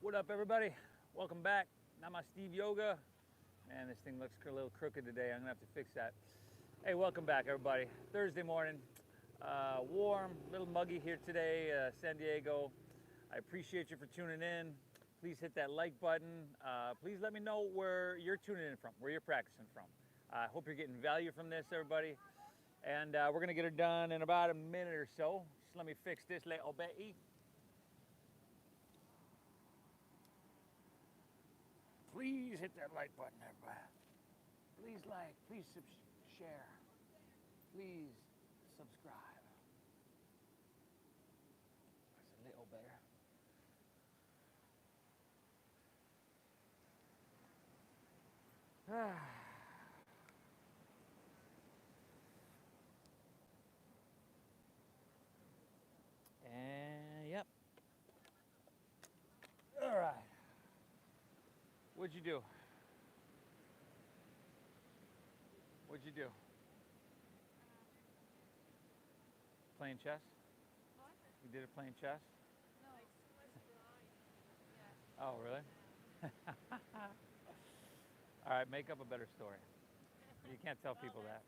What up, everybody? Welcome back. Namaste Steve Yoga. Man, this thing looks a little crooked today. I'm gonna have to fix that. Hey, welcome back, everybody. Thursday morning, warm, a little muggy here today, San Diego. I appreciate you for tuning in. Please hit that like button. Please let me know where you're tuning in from, where you're practicing from. I hope you're getting value from this, everybody. And we're gonna get her done in about a minute or so. Just let me fix this little bit. Please hit that like button, everybody. Please like, please share, please subscribe. That's a little better. And yep. All right. What'd you do? What'd you do? Playing chess? What? You did it playing chess? No, it's drawing. Yeah. Oh, really? All right, make up a better story. You can't tell people that.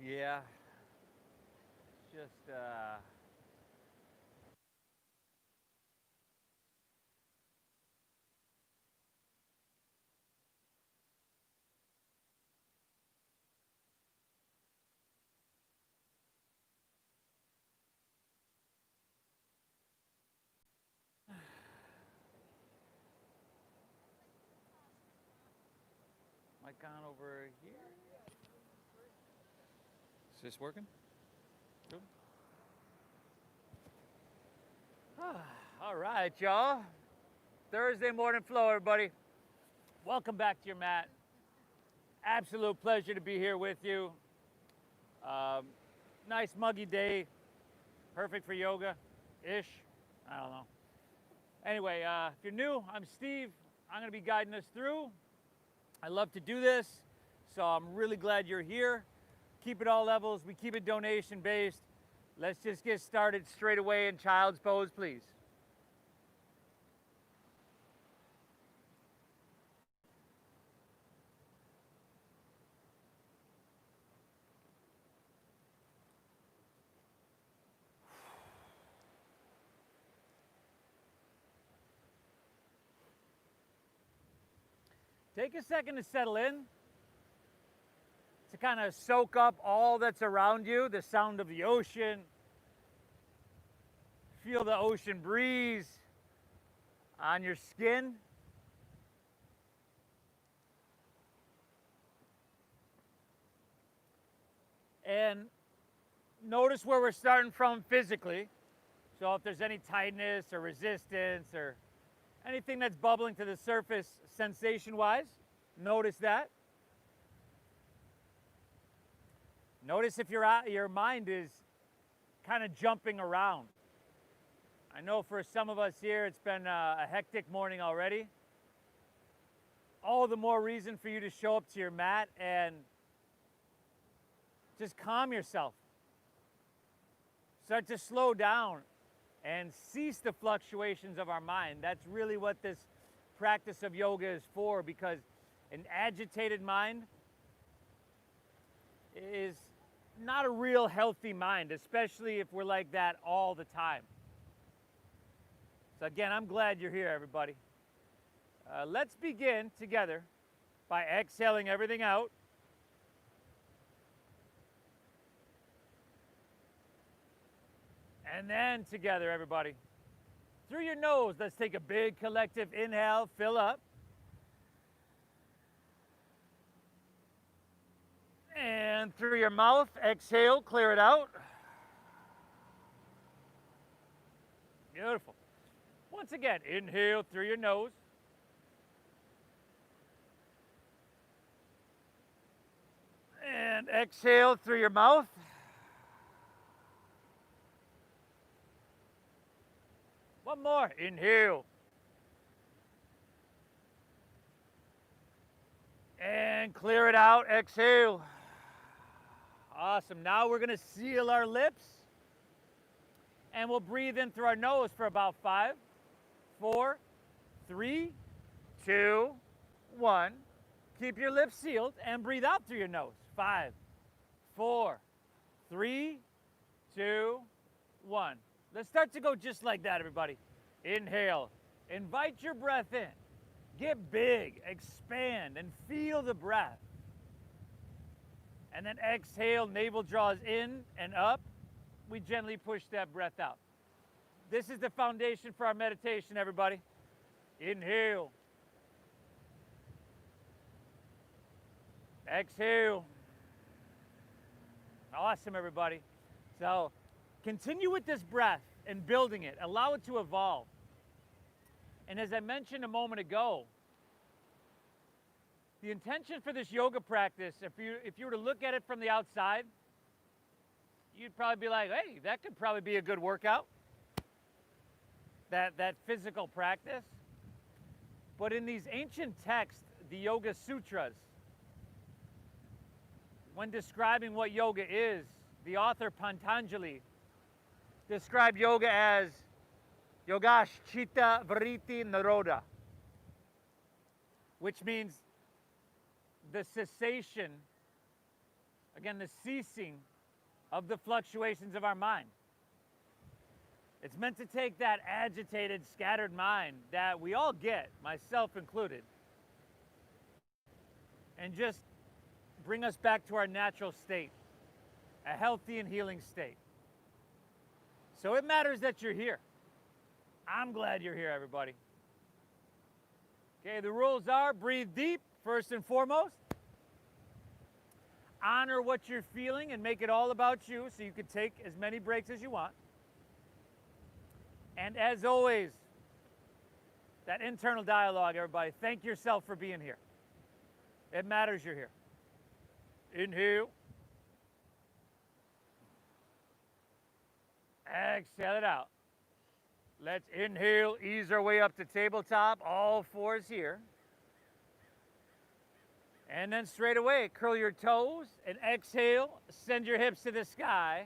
Yeah. Just mic on over here. Is this working? Good. All right, y'all. Thursday morning flow, everybody. Welcome back to your mat. Absolute pleasure to be here with you. Nice muggy day. Perfect for yoga-ish. I don't know. Anyway, if you're new, I'm Steve. I'm going to be guiding us through. I love to do this, so I'm really glad you're here. Keep it all levels. We keep it donation based. Let's just get started straight away in child's pose, please. Take a second to settle in, to kind of soak up all that's around you, the sound of the ocean. Feel the ocean breeze on your skin. And notice where we're starting from physically. So if there's any tightness or resistance or anything that's bubbling to the surface sensation-wise, notice that. Notice if your mind is kind of jumping around. I know for some of us here, it's been a hectic morning already. All the more reason for you to show up to your mat and just calm yourself. Start to slow down and cease the fluctuations of our mind. That's really what this practice of yoga is for, because an agitated mind is not a real healthy mind, especially if we're like that all the time. So again, I'm glad you're here, everybody. Let's begin together by exhaling everything out. And then together, everybody, through your nose, let's take a big collective inhale, fill up. And through your mouth, exhale, clear it out. Beautiful. Once again, inhale through your nose. And exhale through your mouth. One more. Inhale. And clear it out, exhale. Awesome, now we're gonna seal our lips and we'll breathe in through our nose for about 5, 4, 3, 2, 1. Keep your lips sealed and breathe out through your nose. 5, 4, 3, 2, 1. Let's start to go just like that, everybody. Inhale, invite your breath in. Get big, expand, and feel the breath. And then exhale, navel draws in and up. We gently push that breath out. This is the foundation for our meditation, everybody. Inhale. Exhale. Awesome, everybody. So continue with this breath and building it. Allow it to evolve. And as I mentioned a moment ago, the intention for this yoga practice, if you were to look at it from the outside, you'd probably be like, hey, that could probably be a good workout, that physical practice. But in these ancient texts, the Yoga Sutras, when describing what yoga is, the author Patanjali described yoga as yogash chitta vritti nirodha, which means the cessation, again, the ceasing of the fluctuations of our mind. It's meant to take that agitated, scattered mind that we all get, myself included, and just bring us back to our natural state, a healthy and healing state. So it matters that you're here. I'm glad you're here, everybody. Okay, the rules are breathe deep, first and foremost. Honor what you're feeling and make it all about you so you can take as many breaks as you want. And as always, that internal dialogue, everybody, thank yourself for being here. It matters you're here. Inhale. Exhale it out. Let's inhale, ease our way up to tabletop, all fours here. And then straight away, curl your toes and exhale, send your hips to the sky.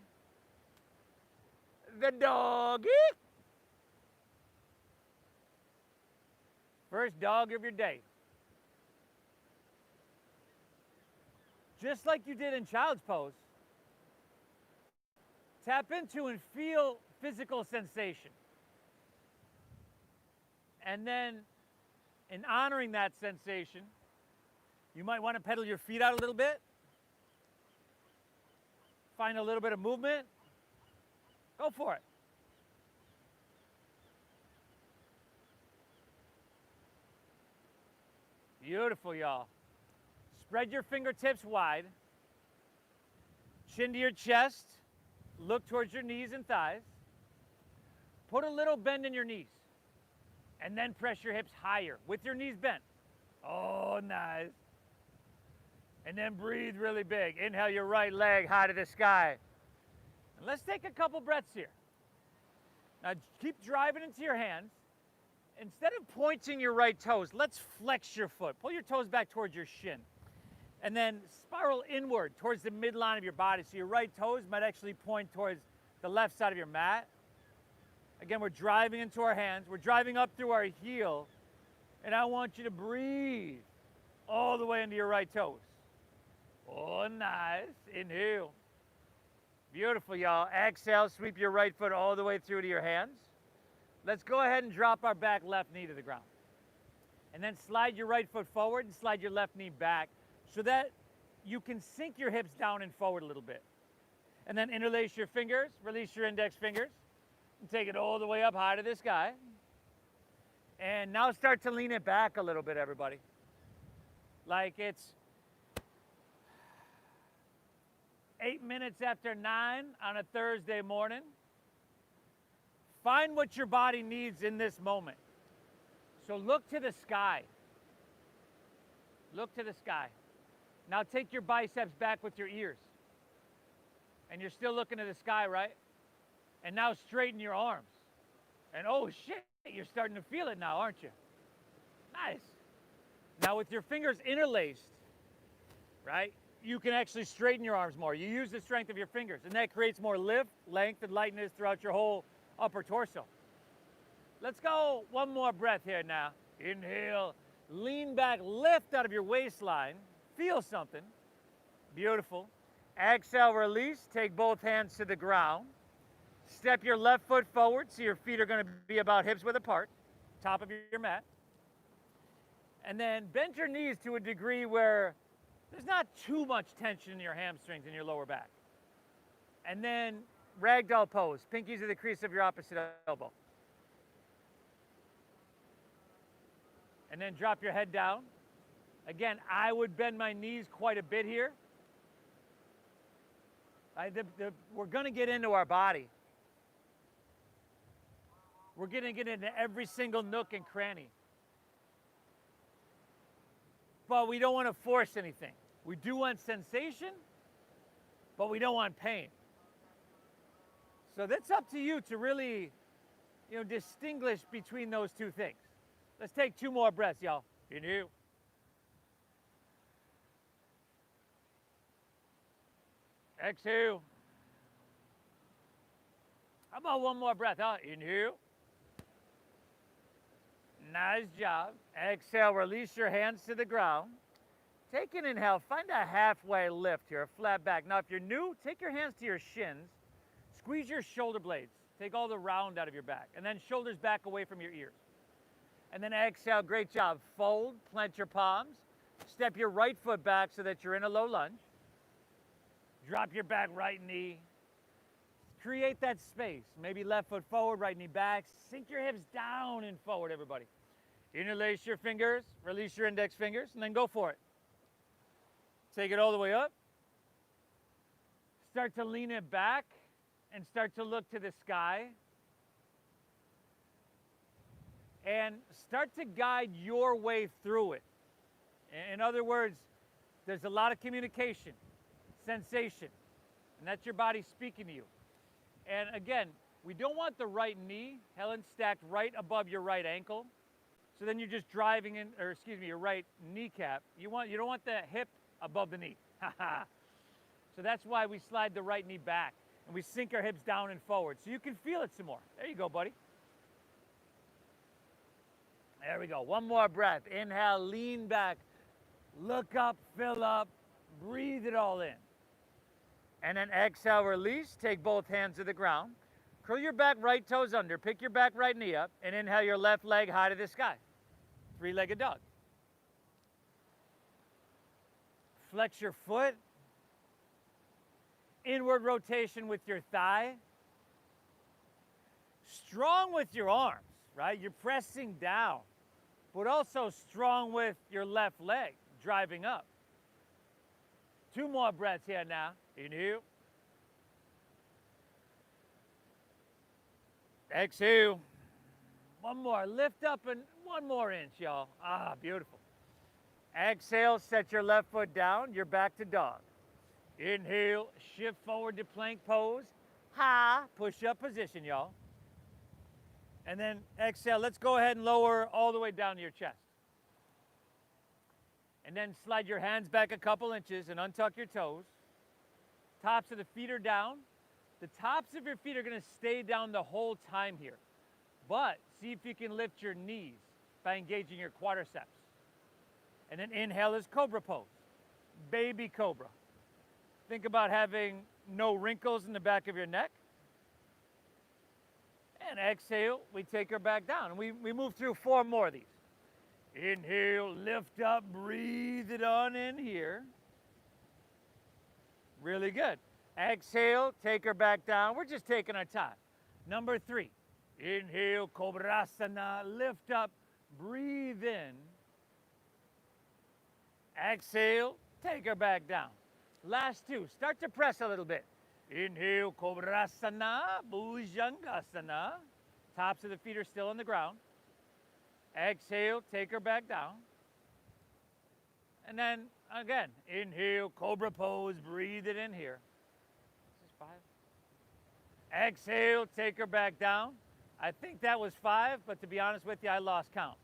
The doggy. First dog of your day. Just like you did in child's pose, tap into and feel physical sensation. And then, in honoring that sensation, you might want to pedal your feet out a little bit. Find a little bit of movement. Go for it. Beautiful, y'all. Spread your fingertips wide. Chin to your chest. Look towards your knees and thighs. Put a little bend in your knees. And then press your hips higher with your knees bent. Oh, nice. And then breathe really big. Inhale your right leg high to the sky. And let's take a couple breaths here. Now keep driving into your hands. Instead of pointing your right toes, let's flex your foot. Pull your toes back towards your shin. And then spiral inward towards the midline of your body. So your right toes might actually point towards the left side of your mat. Again, we're driving into our hands. We're driving up through our heel. And I want you to breathe all the way into your right toes. Oh, nice. Inhale. Beautiful, y'all. Exhale, sweep your right foot all the way through to your hands. Let's go ahead and drop our back left knee to the ground. And then slide your right foot forward and slide your left knee back so that you can sink your hips down and forward a little bit. And then interlace your fingers, release your index fingers, and take it all the way up high to the sky. And now start to lean it back a little bit, everybody. Like it's 8 minutes after 9 on a Thursday morning. Find what your body needs in this moment. So look to the sky. Look to the sky. Now take your biceps back with your ears. And you're still looking to the sky, right? And now straighten your arms. And oh shit, you're starting to feel it now, aren't you? Nice. Now with your fingers interlaced, right? You can actually straighten your arms more. You use the strength of your fingers, and that creates more lift, length, and lightness throughout your whole upper torso. Let's go one more breath here now. Inhale, lean back, lift out of your waistline. Feel something. Beautiful. Exhale, release. Take both hands to the ground. Step your left foot forward so your feet are going to be about hips width apart, top of your mat. And then bend your knees to a degree where there's not too much tension in your hamstrings and your lower back. And then ragdoll pose. Pinkies to the crease of your opposite elbow. And then drop your head down. Again, I would bend my knees quite a bit here. We're going to get into our body. We're going to get into every single nook and cranny. But we don't want to force anything. We do want sensation, but we don't want pain. So that's up to you to really, distinguish between those two things. Let's take 2 more breaths, y'all. Inhale. Exhale. How about one more breath, huh? Inhale. Nice job. Exhale, release your hands to the ground. Take an inhale, find a halfway lift here, a flat back. Now, if you're new, take your hands to your shins, squeeze your shoulder blades, take all the round out of your back, and then shoulders back away from your ears. And then exhale, great job. Fold, plant your palms, step your right foot back so that you're in a low lunge. Drop your back right knee. Create that space. Maybe left foot forward, right knee back. Sink your hips down and forward, everybody. Interlace your fingers, release your index fingers, and then go for it. Take it all the way up. Start to lean it back and start to look to the sky. And start to guide your way through it. In other words, there's a lot of communication, sensation, and that's your body speaking to you. And again, we don't want the right knee, Helen, stacked right above your right ankle. So then you're just driving in, your right kneecap. You don't want the hip above the knee. So that's why we slide the right knee back and we sink our hips down and forward so you can feel it some more. There you go, buddy. There we go. One more breath. Inhale, lean back, look up, fill up, breathe it all in. And then exhale, release. Take both hands to the ground. Curl your back right toes under. Pick your back right knee up. And inhale your left leg high to the sky. 3-legged dog. Flex your foot. Inward rotation with your thigh. Strong with your arms, right? You're pressing down. But also strong with your left leg, driving up. 2 more breaths here now. Inhale. Exhale. One more. Lift up and 1 more inch, y'all. Ah, beautiful. Exhale, set your left foot down. You're back to dog. Inhale, shift forward to plank pose. High, push-up position, y'all. And then exhale. Let's go ahead and lower all the way down to your chest. And then slide your hands back a couple inches and untuck your toes. Tops of the feet are down. The tops of your feet are going to stay down the whole time here. But see if you can lift your knees by engaging your quadriceps. And then inhale is cobra pose. Baby cobra. Think about having no wrinkles in the back of your neck. And exhale, we take her back down. And we move through 4 more of these. Inhale, lift up, breathe it on in here. Really good. Exhale, take her back down. We're just taking our time. Number 3. Inhale, Cobrasana, lift up, breathe in. Exhale, take her back down. Last 2, start to press a little bit. Inhale, Cobrasana, Bhujangasana. Tops of the feet are still on the ground. Exhale, take her back down. And then again, inhale, cobra pose, breathe it in here. Is this 5? Exhale, take her back down. I think that was 5, but to be honest with you, I lost count.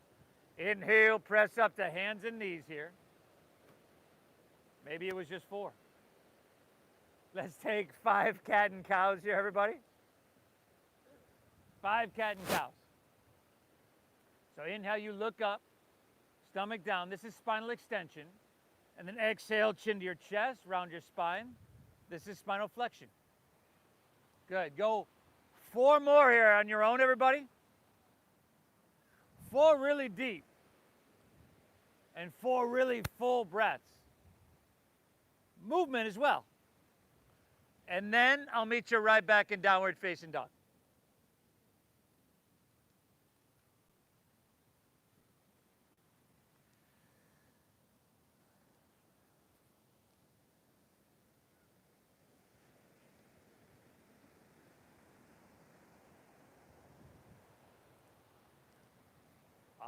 Inhale, press up to hands and knees here. Maybe it was just 4. Let's take 5 cat and cows here, everybody. 5 cat and cows. So inhale, you look up, stomach down. This is spinal extension. And then exhale, chin to your chest, round your spine. This is spinal flexion. Good. Go 4 more here on your own, everybody. 4 really deep. And 4 really full breaths. Movement as well. And then I'll meet you right back in downward facing dog.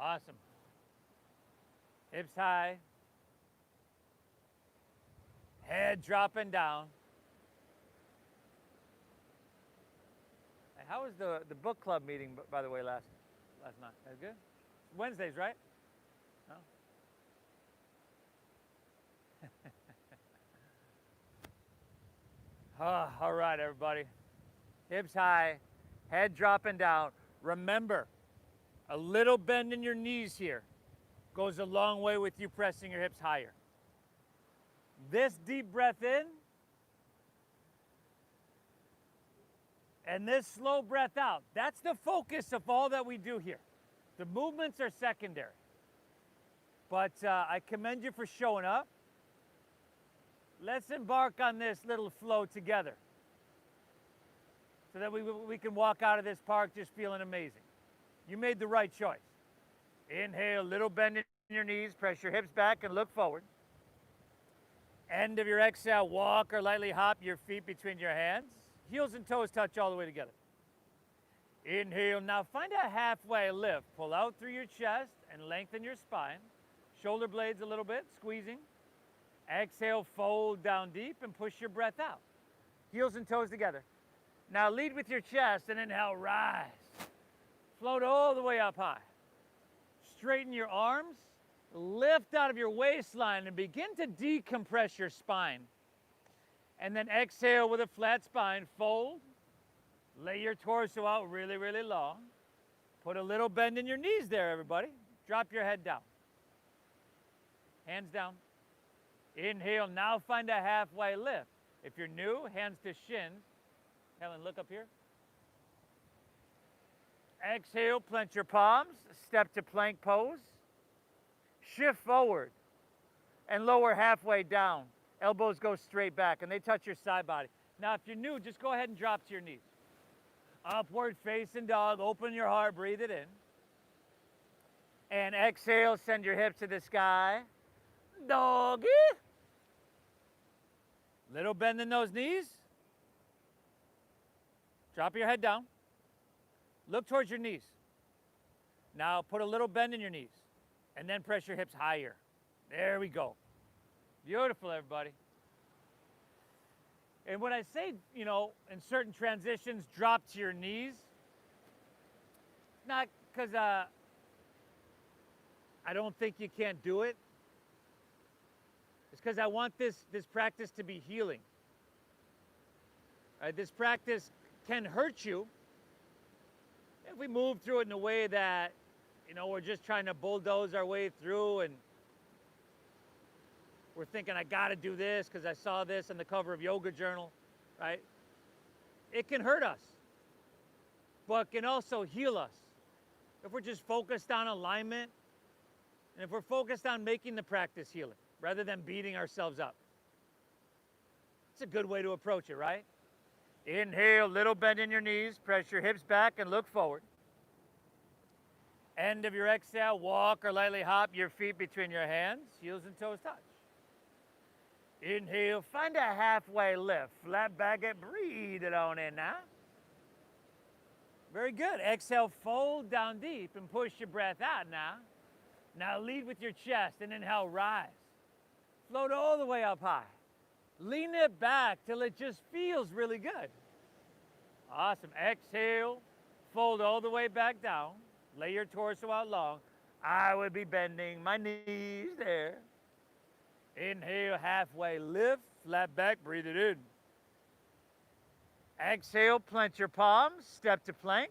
Awesome. Hips high. Head dropping down. Hey, how was the book club meeting, by the way, last night? That was good? Wednesdays, right? No? All right, everybody. Hips high. Head dropping down. Remember, a little bend in your knees here goes a long way with you pressing your hips higher. This deep breath in and this slow breath out. That's the focus of all that we do here. The movements are secondary. But I commend you for showing up. Let's embark on this little flow together so that we can walk out of this park just feeling amazing. You made the right choice. Inhale, little bend in your knees, press your hips back and look forward. End of your exhale, walk or lightly hop your feet between your hands. Heels and toes touch all the way together. Inhale, now find a halfway lift. Pull out through your chest and lengthen your spine. Shoulder blades a little bit, squeezing. Exhale, fold down deep and push your breath out. Heels and toes together. Now lead with your chest and inhale, rise. Float all the way up high. Straighten your arms. Lift out of your waistline and begin to decompress your spine. And then exhale with a flat spine, fold. Lay your torso out really, really long. Put a little bend in your knees there, everybody. Drop your head down. Hands down. Inhale, now find a halfway lift. If you're new, hands to shins. Helen, look up here. Exhale, plant your palms, step to plank pose. Shift forward and lower halfway down. Elbows go straight back and they touch your side body. Now, if you're new, just go ahead and drop to your knees. Upward facing dog, open your heart, breathe it in. And exhale, send your hips to the sky. Doggy. Little bend in those knees. Drop your head down. Look towards your knees. Now put a little bend in your knees and then press your hips higher. There we go. Beautiful, everybody. And when I say, you know, in certain transitions, drop to your knees, not because I don't think you can't do it. It's because I want this practice to be healing. This practice can hurt you if we move through it in a way that, you know, we're just trying to bulldoze our way through and we're thinking, I got to do this because I saw this on the cover of Yoga Journal, right? It can hurt us, but can also heal us. If we're just focused on alignment and if we're focused on making the practice healing rather than beating ourselves up. It's a good way to approach it, right? Inhale, little bend in your knees, press your hips back and look forward. End of your exhale, walk or lightly hop your feet between your hands, heels and toes touch. Inhale, find a halfway lift, flat back and breathe it on in now. Very good. Exhale, fold down deep and push your breath out now. Now lead with your chest and inhale, rise. Float all the way up high. Lean it back till it just feels really good. Awesome. Exhale, fold all the way back down. Lay your torso out long. I would be bending my knees there. Inhale, halfway lift, flat back, breathe it in. Exhale, plant your palms, step to plank.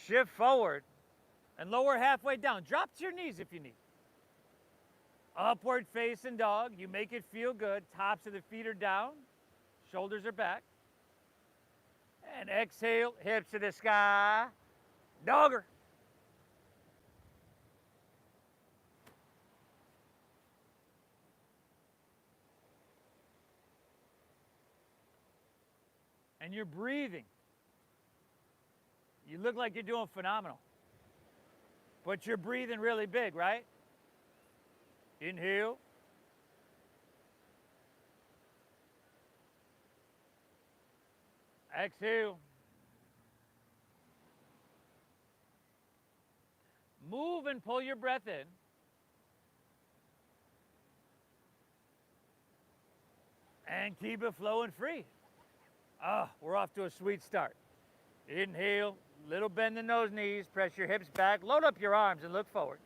Shift forward and lower halfway down. Drop to your knees if you need. Upward facing dog. You make it feel good. Tops of the feet are down. Shoulders are back. And exhale, hips to the sky. Dogger. And you're breathing. You look like you're doing phenomenal. But you're breathing really big, right? Inhale. Exhale. Move and pull your breath in. And keep it flowing free. We're off to a sweet start. Inhale, little bend in those knees, press your hips back, load up your arms and look forward.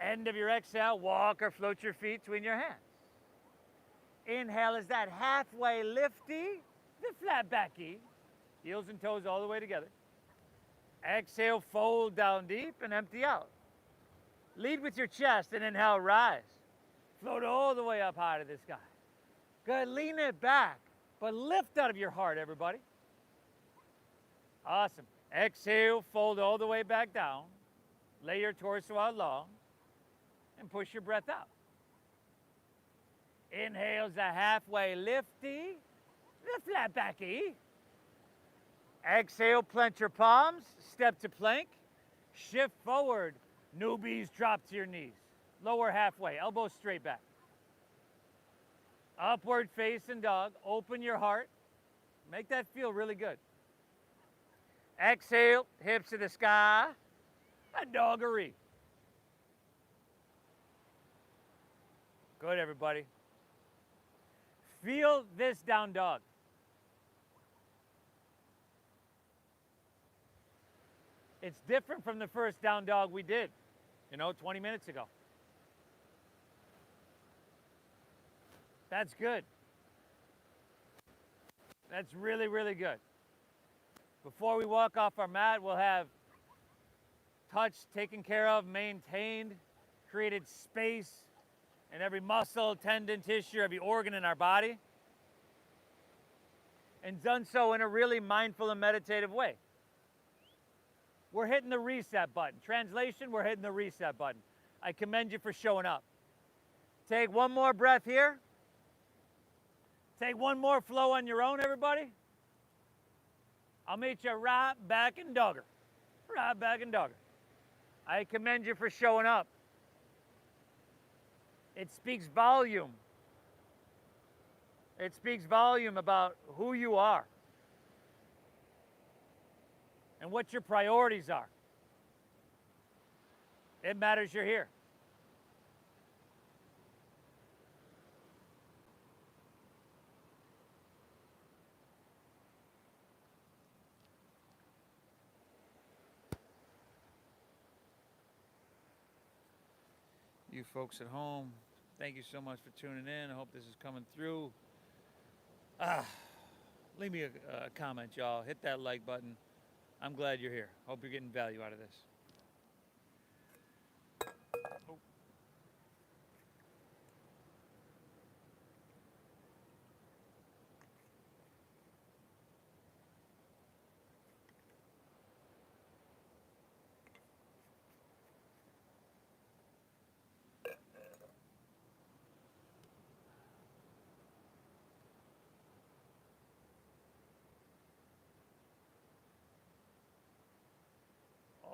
End of your exhale, walk or float your feet between your hands. Inhale is that halfway lifty, the flat backy, heels and toes all the way together. Exhale, fold down deep and empty out. Lead with your chest and inhale, rise. Float all the way up high to the sky. Good, lean it back, but lift out of your heart, everybody. Awesome. Exhale, fold all the way back down. Lay your torso out long and push your breath out. Inhale's a halfway lifty, the flat backy. Exhale, plant your palms, step to plank, shift forward, newbies drop to your knees. Lower halfway, elbows straight back. Upward facing dog, open your heart. Make that feel really good. Exhale, hips to the sky, a doggery. Good, everybody. Feel this down dog. It's different from the first down dog we did, 20 minutes ago. That's good. That's really, really good. Before we walk off our mat, we'll have touched, taken care of, maintained, created space in every muscle, tendon, tissue, every organ in our body, and done so in a really mindful and meditative way. We're hitting the reset button. Translation, we're hitting the reset button. I commend you for showing up. Take one more breath here. Take one more flow on your own, everybody. I'll meet you right back in dogger. Right back in dogger. I commend you for showing up. It speaks volume. It speaks volume about who you are and what your priorities are. It matters you're here. You folks at home, thank you so much for tuning in. I hope this is coming through. Leave me a comment, y'all. Hit that like button. I'm glad you're here. Hope you're getting value out of this.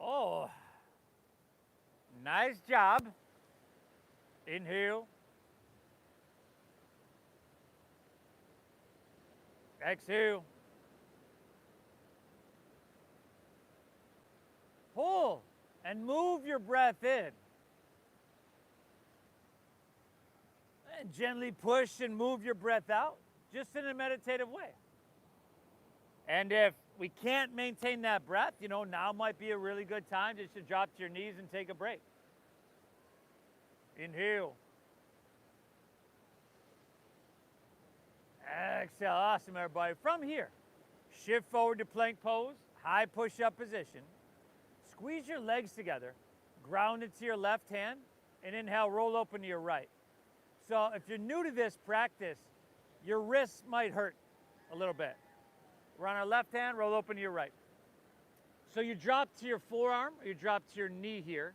Oh, nice job. Inhale. Exhale. Pull and move your breath in. And gently push and move your breath out, just in a meditative way. And if we can't maintain that breath, now might be a really good time just to drop to your knees and take a break. Inhale. Exhale. Awesome, everybody. From here, shift forward to plank pose, high push-up position. Squeeze your legs together, ground into your left hand, and inhale, roll open to your right. So if you're new to this practice, your wrists might hurt a little bit. We're on our left hand, roll open to your right. So you drop to your forearm, or you drop to your knee here,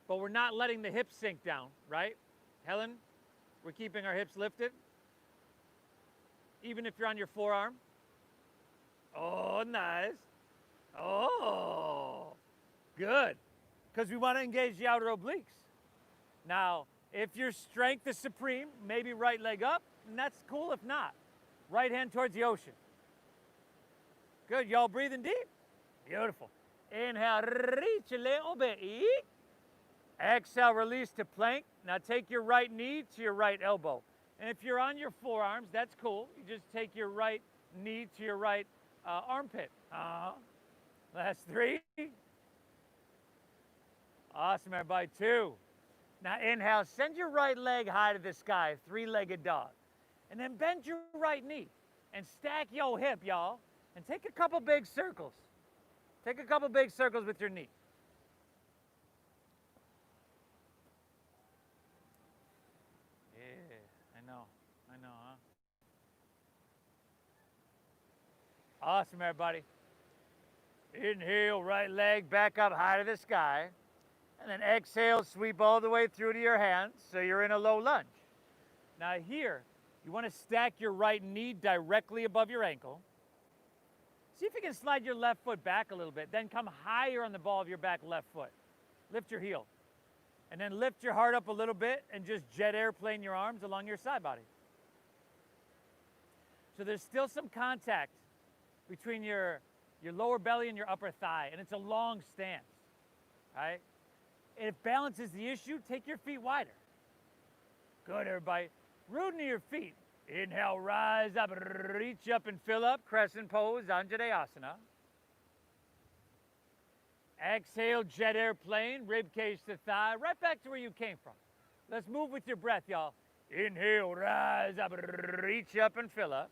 but we're not letting the hips sink down, right? Helen, we're keeping our hips lifted. Even if you're on your forearm. Oh, nice. Oh, good. Because we want to engage the outer obliques. Now, if your strength is supreme, maybe right leg up, and that's cool if not. Right hand towards the ocean. Good, y'all breathing deep? Beautiful. Inhale, reach a little bit. Exhale, release to plank. Now take your right knee to your right elbow. And if you're on your forearms, that's cool. You just take your right knee to your right armpit. Last 3. Awesome, everybody. 2. Now inhale, send your right leg high to the sky, 3-legged dog. And then bend your right knee and stack your hip, y'all. And take a couple big circles. Take a couple big circles with your knee. Yeah, I know, huh? Awesome, everybody. Inhale, right leg back up high to the sky. And then exhale, sweep all the way through to your hands, so you're in a low lunge. Now here, you want to stack your right knee directly above your ankle. See if you can slide your left foot back a little bit, then come higher on the ball of your back left foot. Lift your heel. And then lift your heart up a little bit and just jet airplane your arms along your side body. So there's still some contact between your lower belly and your upper thigh, and it's a long stance, right? If balance is the issue, take your feet wider. Good, everybody. Root into your feet. Inhale, rise up, reach up and fill up. Crescent pose, Anjaneyasana. Exhale, jet airplane, rib cage to thigh, right back to where you came from. Let's move with your breath, y'all. Inhale, rise up, reach up and fill up.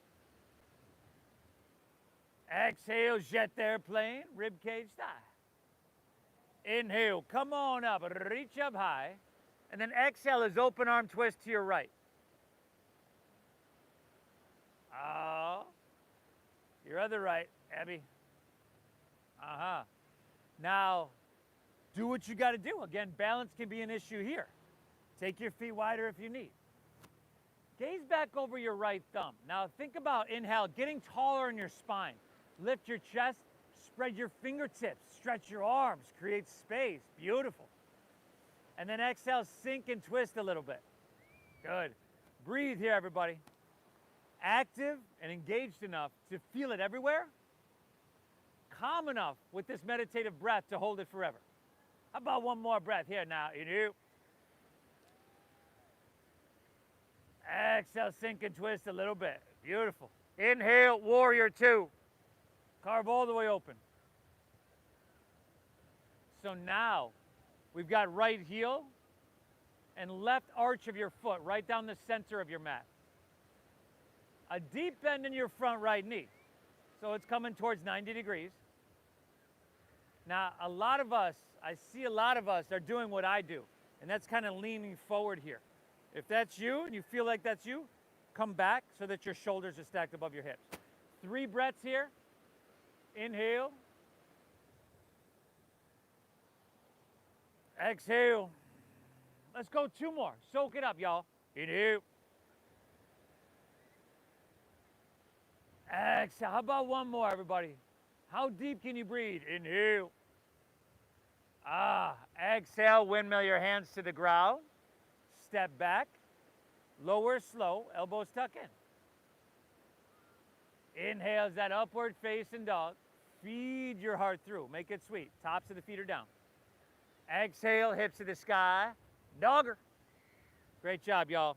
Exhale, jet airplane, rib cage, thigh. Inhale, come on up, reach up high. And then exhale is open arm twist to your right. Your other right, Abby. Now, do what you got to do. Again, balance can be an issue here. Take your feet wider if you need. Gaze back over your right thumb. Now, think about inhale, getting taller in your spine. Lift your chest, spread your fingertips, stretch your arms, create space. Beautiful. And then exhale, sink and twist a little bit. Good. Breathe here, everybody. Active and engaged enough to feel it everywhere. Calm enough with this meditative breath to hold it forever. How about one more breath here now? Inhale. Exhale, sink and twist a little bit. Beautiful. Inhale, warrior 2. Carve all the way open. So now we've got right heel and left arch of your foot right down the center of your mat. A deep bend in your front right knee. So it's coming towards 90 degrees. Now, a lot of us, I see a lot of us are doing what I do, and that's kind of leaning forward here. If that's you and you feel like that's you, come back so that your shoulders are stacked above your hips. 3 breaths here. Inhale. Exhale. Let's go 2 more. Soak it up, y'all. Inhale. Exhale. How about 1 more, everybody? How deep can you breathe? Inhale. Exhale. Windmill your hands to the ground. Step back. Lower slow. Elbows tuck in. Inhale is that upward facing dog. Feed your heart through. Make it sweet. Tops of the feet are down. Exhale, hips to the sky. Dogger. Great job, y'all.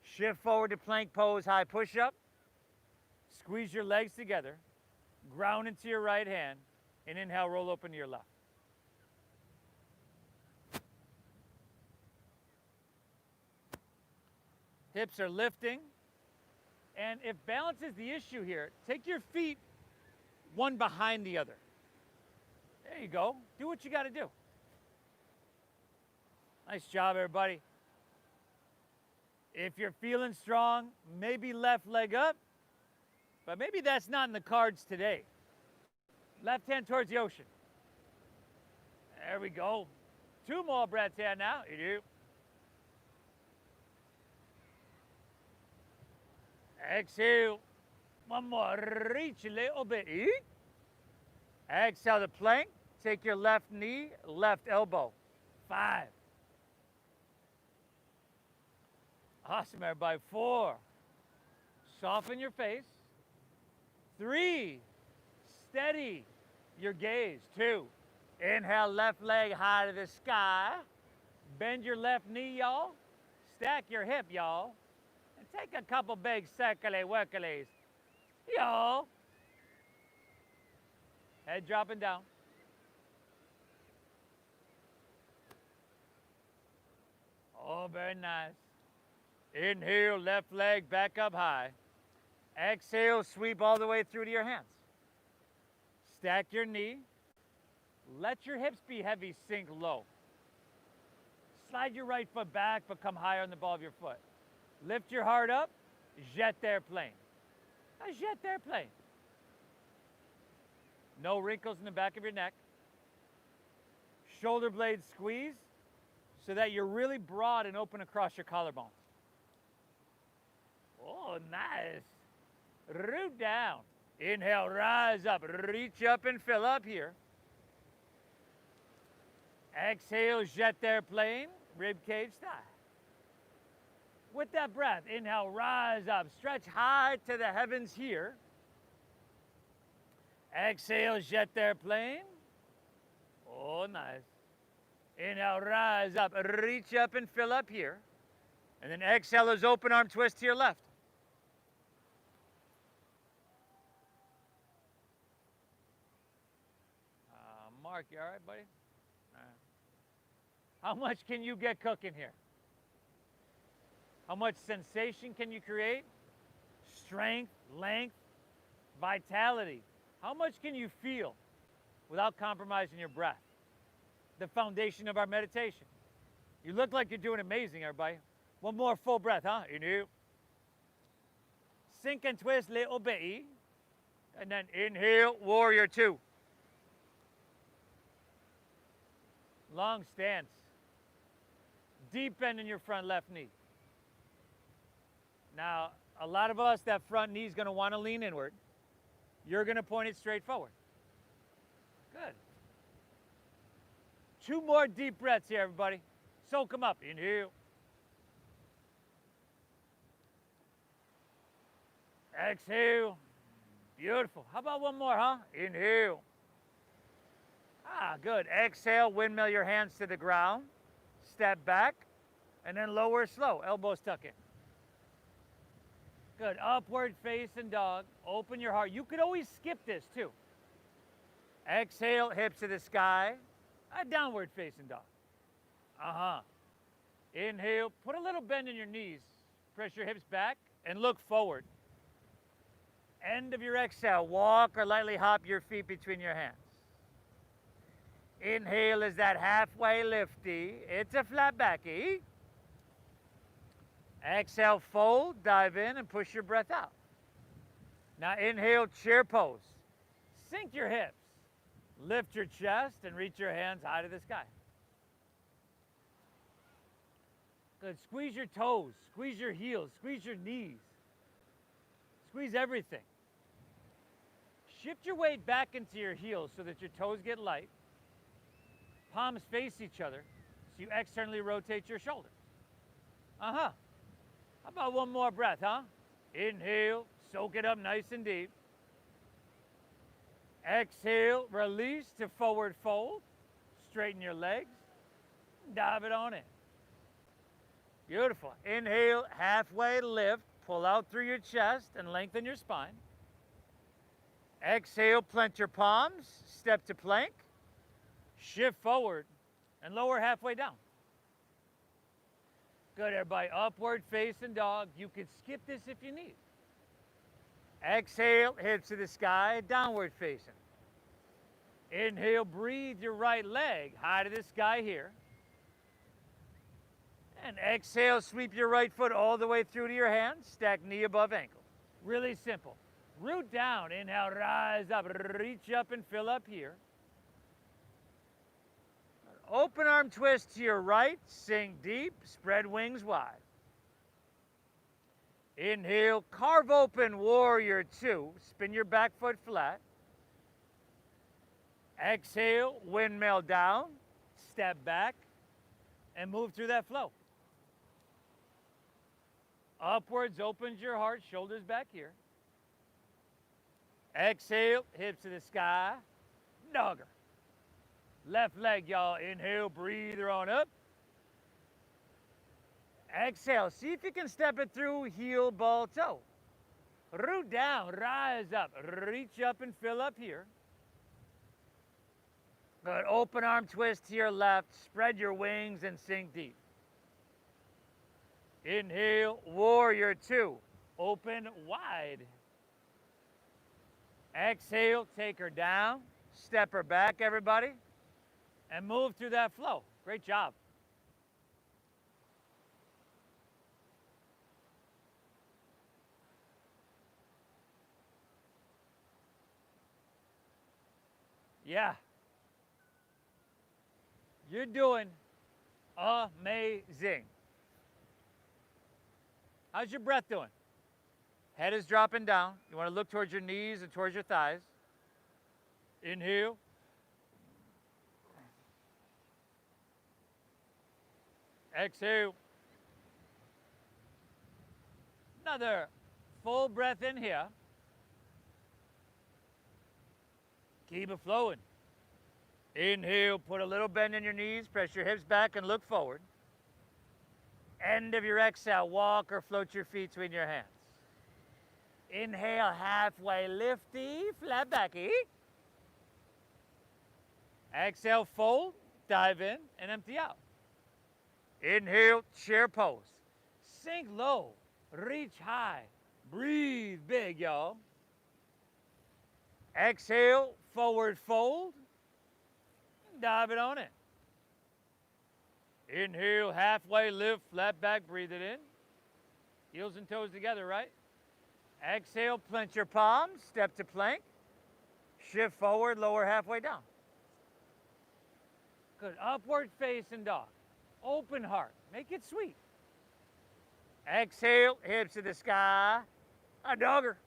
Shift forward to plank pose, high push-up. Squeeze your legs together. Ground into your right hand. And inhale, roll open to your left. Hips are lifting. And if balance is the issue here, take your feet one behind the other. There you go. Do what you got to do. Nice job, everybody. If you're feeling strong, maybe left leg up, but maybe that's not in the cards today. Left hand towards the ocean. There we go. 2 more breaths here now. You do. Exhale. 1 more. Reach a little bit. Exhale the plank. Take your left knee, left elbow. 5. Awesome, everybody. 4. Soften your face. 3. Steady your gaze. 2. Inhale, left leg high to the sky. Bend your left knee, y'all. Stack your hip, y'all. And take a couple big circly workalies. Y'all. Head dropping down. Oh, very nice. Inhale, left leg back up high. Exhale, sweep all the way through to your hands. Stack your knee. Let your hips be heavy, sink low. Slide your right foot back, but come higher on the ball of your foot. Lift your heart up, jet d'airplane. A jet d'airplane. No wrinkles in the back of your neck. Shoulder blades squeeze so that you're really broad and open across your collarbones. Oh, nice. Root down. Inhale, rise up. Reach up and fill up here. Exhale, jet d'airplane, rib cage style. With that breath, inhale, rise up. Stretch high to the heavens here. Exhale, jet d'airplane. Oh, nice. Inhale, rise up. Reach up and fill up here. And then exhale is open arm twist to your left. Mark, you all right, buddy? How much can you get cooking here? How much sensation can you create? Strength, length, vitality. How much can you feel without compromising your breath? The foundation of our meditation. You look like you're doing amazing, everybody. 1 more full breath, huh? Inhale. Sink and twist little bitty. And then inhale, warrior 2. Long stance. Deep bend in your front left knee. Now, a lot of us, that front knee is going to want to lean inward. You're going to point it straight forward. Good. 2 more deep breaths here, everybody. Soak them up. Inhale. Exhale. Beautiful. How about 1 more, huh? Inhale. Ah, good. Exhale, windmill your hands to the ground. Step back, and then lower slow. Elbows tuck in. Good. Upward facing dog. Open your heart. You could always skip this, too. Exhale, hips to the sky. A downward facing dog. Inhale. Put a little bend in your knees. Press your hips back and look forward. End of your exhale. Walk or lightly hop your feet between your hands. Inhale is that halfway lifty. It's a flat backy. Exhale, fold, dive in, and push your breath out. Now inhale, chair pose. Sink your hips. Lift your chest and reach your hands high to the sky. Good. Squeeze your toes. Squeeze your heels. Squeeze your knees. Squeeze everything. Shift your weight back into your heels so that your toes get light. Palms face each other, so you externally rotate your shoulders. How about 1 more breath, huh? Inhale, soak it up nice and deep. Exhale, release to forward fold. Straighten your legs. Dive it on in. Beautiful. Inhale, halfway lift. Pull out through your chest and lengthen your spine. Exhale, plant your palms. Step to plank. Shift forward and lower halfway down. Good, everybody. Upward facing dog. You could skip this if you need. Exhale, hips to the sky, downward facing. Inhale, breathe your right leg high to the sky here. And exhale, sweep your right foot all the way through to your hands, stack knee above ankle. Really simple. Root down, inhale, rise up, reach up and fill up here. Open arm twist to your right, sink deep, spread wings wide. Inhale, carve open, warrior two, spin your back foot flat. Exhale, windmill down, step back, and move through that flow. Upwards opens your heart, shoulders back here. Exhale, hips to the sky, dogger. Left leg, y'all. Inhale, breathe her on up. Exhale, see if you can step it through heel, ball, toe. Root down, rise up, reach up and fill up here. Good, open arm twist to your left, spread your wings and sink deep. Inhale, warrior two, open wide. Exhale, take her down, step her back, everybody, and move through that flow. Great job. Yeah. You're doing amazing. How's your breath doing? Head is dropping down. You want to look towards your knees and towards your thighs. Inhale. Exhale. Another full breath in here. Keep it flowing. Inhale, put a little bend in your knees, press your hips back and look forward. End of your exhale, walk or float your feet between your hands. Inhale, halfway lifty, flat backy. Exhale, fold, dive in, and empty out. Inhale, chair pose. Sink low, reach high, breathe big, y'all. Exhale, forward fold, dive it on in. Inhale, halfway lift, flat back, breathe it in. Heels and toes together, right? Exhale, plinch your palms, step to plank. Shift forward, lower halfway down. Good, upward facing dog. Open heart, make it sweet. Exhale, hips to the sky, a dogger.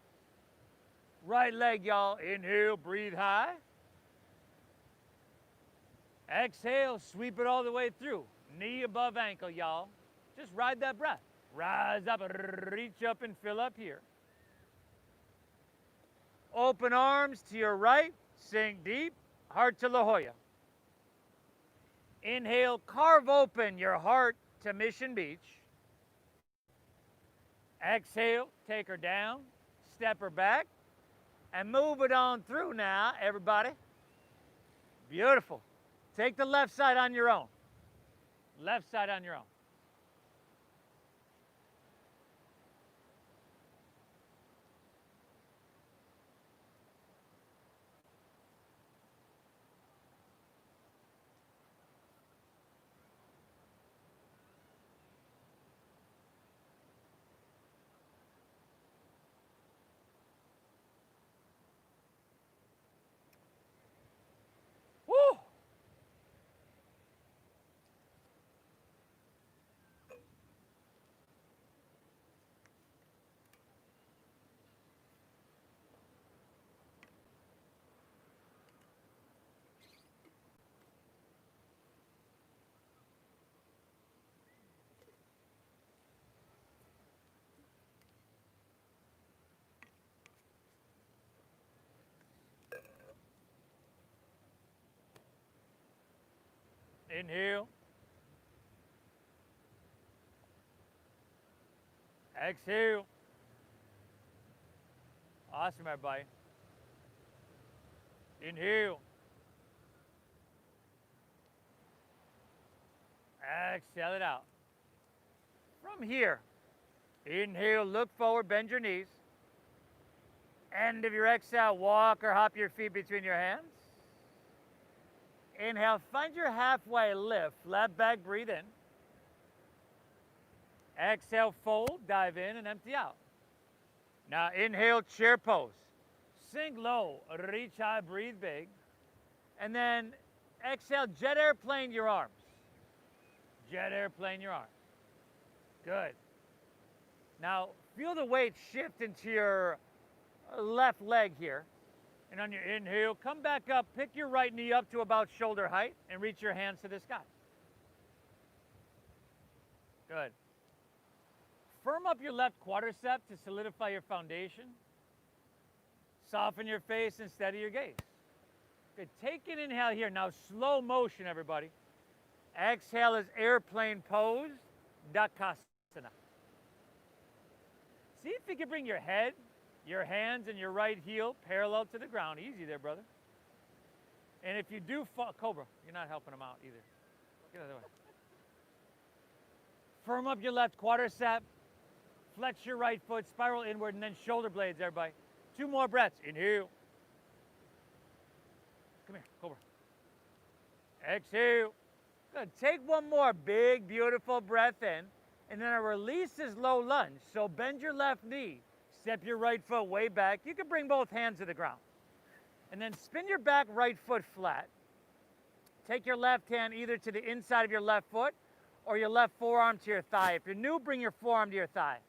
Right leg, y'all. Inhale, breathe high. Exhale, sweep it all the way through. Knee above ankle, y'all. Just ride that breath. Rise up, reach up and fill up here. Open arms to your right, sink deep, heart to La Jolla. Inhale, carve open your heart to Mission Beach. Exhale, take her down, step her back, and move it on through now, everybody. Beautiful. Take the left side on your own. Left side on your own. Woo! Inhale. Exhale. Awesome, everybody. Inhale. Exhale it out. From here, inhale, look forward, bend your knees. End of your exhale, walk or hop your feet between your hands. Inhale, find your halfway lift, flat back, breathe in. Exhale, fold, dive in and empty out. Now inhale, chair pose. Sink low, reach high, breathe big. And then exhale, jet airplane your arms. Jet airplane your arms. Good. Now feel the weight shift into your left leg here. And on your inhale, come back up, pick your right knee up to about shoulder height and reach your hands to the sky. Good. Firm up your left quadricep to solidify your foundation. Soften your face and steady your gaze. Good. Take an inhale here. Now slow motion, everybody. Exhale is airplane pose, Dakasana. See if you can bring your head, your hands, and your right heel parallel to the ground. Easy there, brother. And if you do fall, Cobra, you're not helping him out either. Get out of the way. Firm up your left quadricep. Flex your right foot, spiral inward, and then shoulder blades, everybody. 2 more breaths. Inhale. Come here, Cobra. Exhale. Good. Take 1 more big, beautiful breath in. And then a release is low lunge. So bend your left knee. Step your right foot way back. You can bring both hands to the ground. And then spin your back right foot flat. Take your left hand either to the inside of your left foot or your left forearm to your thigh. If you're new, bring your forearm to your thigh.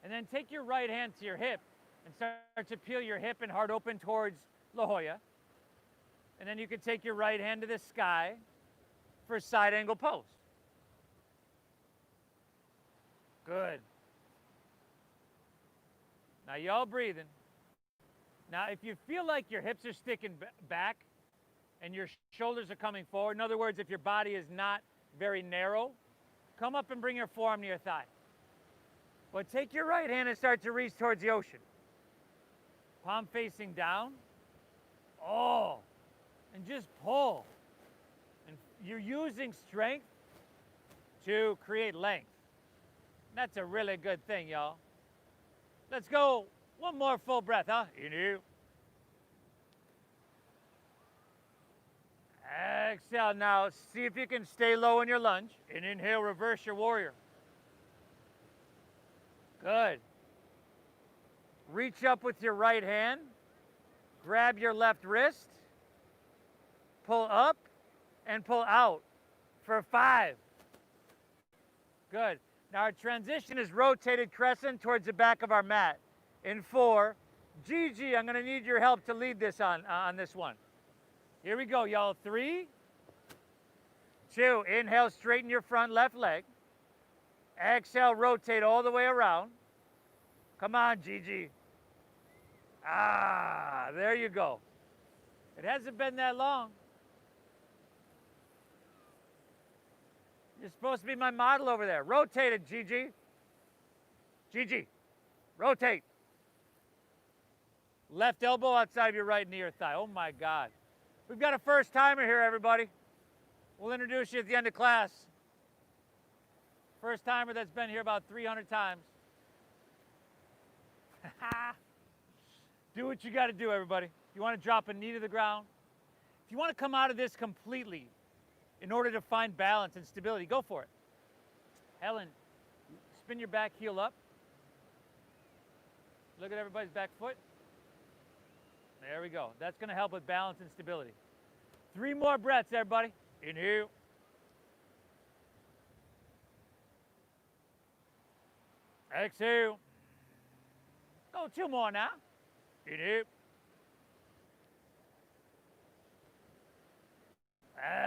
And then take your right hand to your hip and start to peel your hip and heart open towards La Jolla. And then you can take your right hand to the sky for side angle pose. Good. Now y'all breathing. Now if you feel like your hips are sticking back and your shoulders are coming forward, in other words, if your body is not very narrow, come up and bring your forearm to your thigh. But take your right hand and start to reach towards the ocean. Palm facing down. Oh, and just pull. And you're using strength to create length. That's a really good thing, y'all. Let's go 1 more full breath, huh? Inhale. Exhale. Now see if you can stay low in your lunge. And inhale, reverse your warrior. Good. Reach up with your right hand. Grab your left wrist. Pull up and pull out for 5. Good. Now our transition is rotated crescent towards the back of our mat. In 4, Gigi, I'm going to need your help to lead this on this one. Here we go, y'all. 3, 2, inhale, straighten your front left leg. Exhale, rotate all the way around. Come on, Gigi. Ah, there you go. It hasn't been that long. You're supposed to be my model over there. Rotate it, Gigi. Gigi, rotate. Left elbow outside of your right knee or thigh. Oh my God. We've got a first timer here, everybody. We'll introduce you at the end of class. First timer that's been here about 300 times. Do what you got to do, everybody. If you want to drop a knee to the ground, if you want to come out of this completely in order to find balance and stability, go for it. Helen, spin your back heel up. Look at everybody's back foot. There we go. That's going to help with balance and stability. 3 more breaths, everybody. Inhale. Exhale. Go 2 more now. Inhale.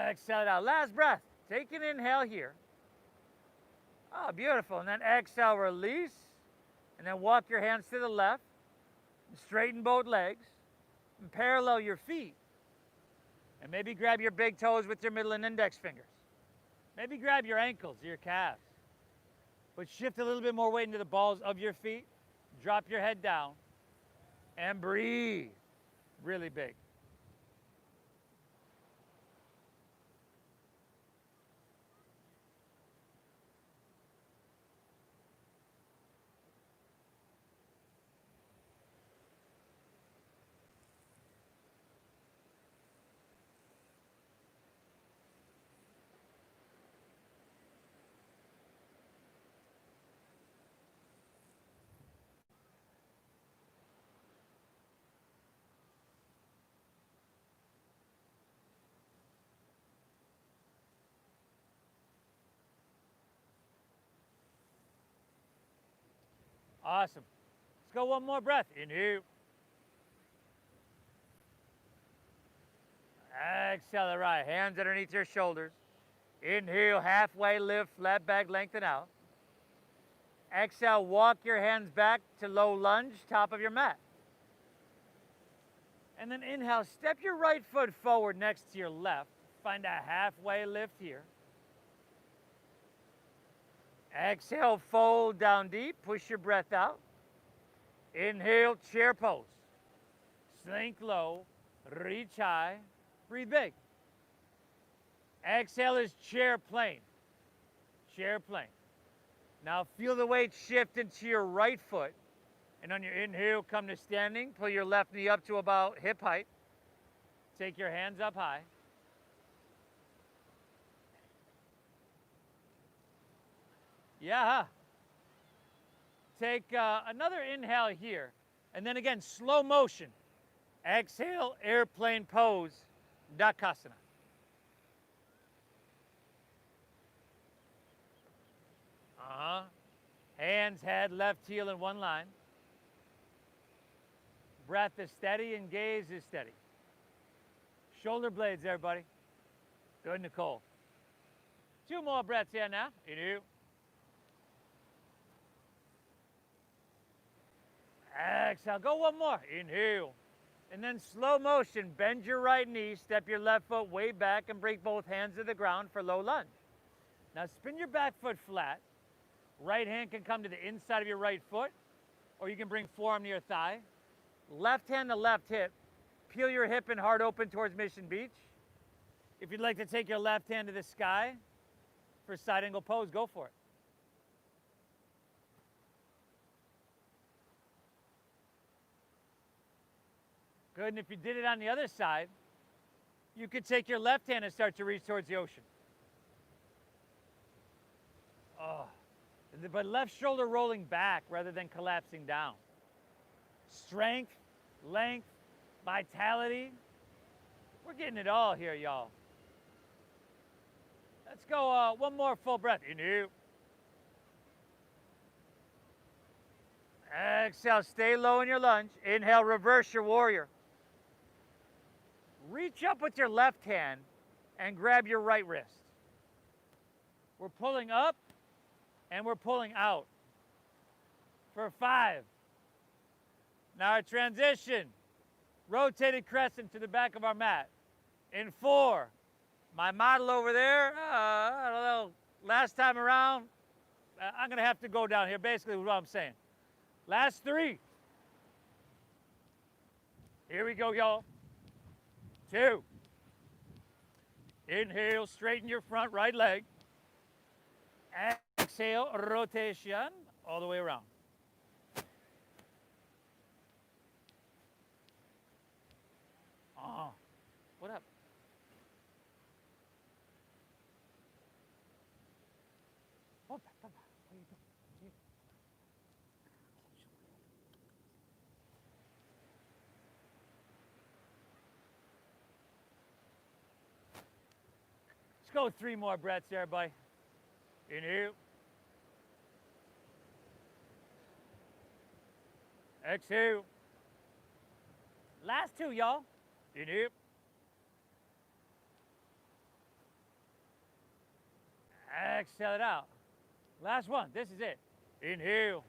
Exhale out. Last breath. Take an inhale here. Oh, beautiful. And then exhale, release. And then walk your hands to the left. And straighten both legs. And parallel your feet. And maybe grab your big toes with your middle and index fingers. Maybe grab your ankles or your calves. But shift a little bit more weight into the balls of your feet. Drop your head down. And breathe. Really big. Awesome. Let's go one more breath. Inhale. Exhale the right. Hands underneath your shoulders. Inhale, halfway lift, flat back, lengthen out. Exhale, walk your hands back to low lunge, top of your mat. And then inhale, step your right foot forward next to your left. Find a halfway lift here. Exhale, fold down deep, push your breath out. Inhale, chair pose. Sink low, reach high, breathe big. Exhale is chair plane. Chair plane. Now feel the weight shift into your right foot. And on your inhale, come to standing. Pull your left knee up to about hip height. Take your hands up high. Yeah. Take another inhale here. And then again, slow motion. Exhale, airplane pose, Dakasana. Hands, head, left heel in one line. Breath is steady and gaze is steady. Shoulder blades, everybody. Good, Nicole. 2 more breaths here now. Inhale. Exhale. Go one more. Inhale. And then slow motion. Bend your right knee. Step your left foot way back and bring both hands to the ground for low lunge. Now spin your back foot flat. Right hand can come to the inside of your right foot, or you can bring forearm to your thigh. Left hand to left hip. Peel your hip and heart open towards Mission Beach. If you'd like to take your left hand to the sky for side angle pose, go for it. Good, and if you did it on the other side, you could take your left hand and start to reach towards the ocean. Oh. But left shoulder rolling back rather than collapsing down. Strength, length, vitality. We're getting it all here, y'all. Let's go one more full breath. Inhale. Exhale, stay low in your lunge. Inhale, reverse your warrior. Reach up with your left hand and grab your right wrist. We're pulling up and we're pulling out for 5. Now our transition, rotated crescent to the back of our mat. In 4, my model over there, I don't know, last time around, I'm gonna have to go down here, basically what I'm saying. Last 3. Here we go, y'all. 2. Inhale, straighten your front right leg. Exhale, rotation, all the way around. What up? What are you doing? Let's go 3 more breaths, everybody. Inhale. Exhale. Last 2, y'all. Inhale. Exhale it out. Last one. This is it. Inhale.